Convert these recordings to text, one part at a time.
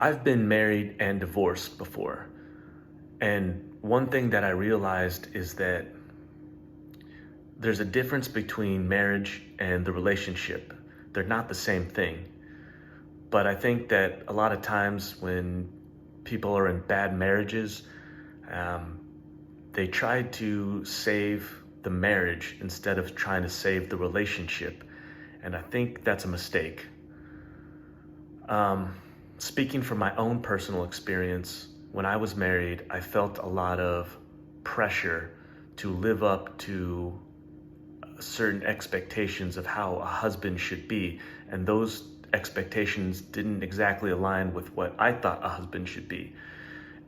I've been married and divorced before. And one thing that I realized is that there's a difference between marriage and the relationship. They're not the same thing. But I think that a lot of times when people are in bad marriages, um, they try to save the marriage instead of trying to save the relationship. And I think that's a mistake. Um, Speaking from my own personal experience, when I was married, I felt a lot of pressure to live up to certain expectations of how a husband should be. And those expectations didn't exactly align with what I thought a husband should be.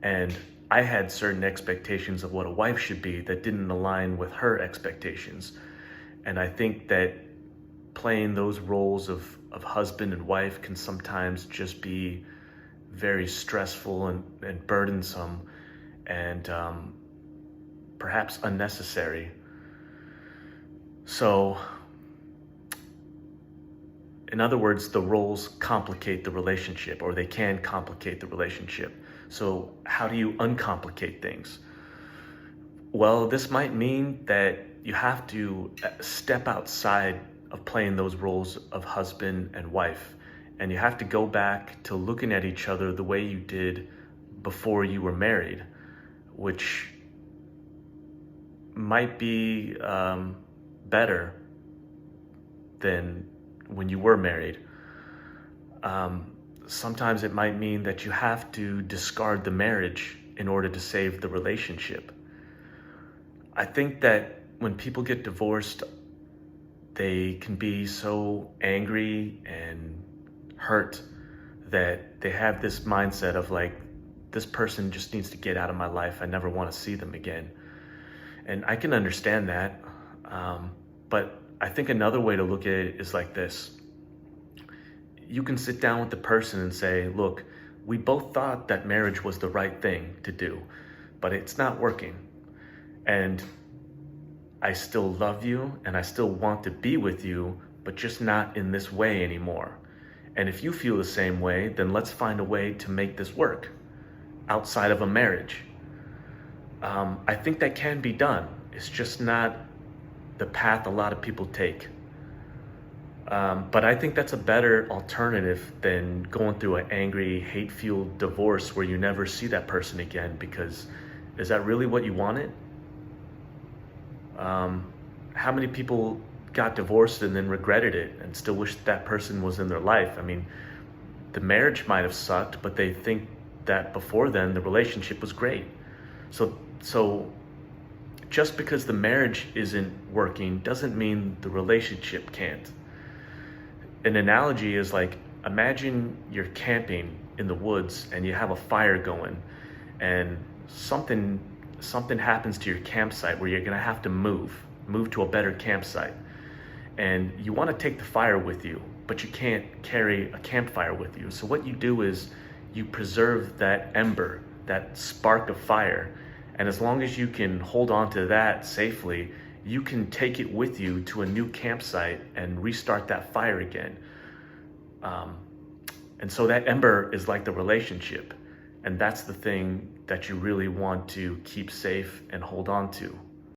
And I had certain expectations of what a wife should be that didn't align with her expectations. And I think that playing those roles of husband and wife can sometimes just be very stressful and burdensome and perhaps unnecessary. So, in other words, the roles complicate the relationship, or they can complicate the relationship. So, how do you uncomplicate things? Well, this might mean that you have to step outside of playing those roles of husband and wife, and you have to go back to looking at each other the way you did before you were married, which might be better than when you were married. Sometimes it might mean that you have to discard the marriage in order to save the relationship. I think that when people get divorced, they can be so angry and hurt that they have this mindset of like, this person just needs to get out of my life. I never want to see them again. And I can understand that. But I think another way to look at it is like this. You can sit down with the person and say, look, we both thought that marriage was the right thing to do, but it's not working. And I still love you and I still want to be with you, but just not in this way anymore. And if you feel the same way, then let's find a way to make this work outside of a marriage. I think that can be done. It's just not the path a lot of people take. But I think that's a better alternative than going through an angry, hate-fueled divorce where you never see that person again, because is that really what you wanted? How many people got divorced and then regretted it and still wish that person was in their life? I mean, the marriage might have sucked, but they think that before then the relationship was great. So just because the marriage isn't working doesn't mean the relationship can't. An analogy is like, imagine you're camping in the woods and you have a fire going, and something happens to your campsite where you're gonna have to move to a better campsite. And you wanna take the fire with you, but you can't carry a campfire with you. So what you do is you preserve that ember, that spark of fire. And as long as you can hold on to that safely, you can take it with you to a new campsite and restart that fire again. And so that ember is like the relationship. And that's the thing that you really want to keep safe and hold on to.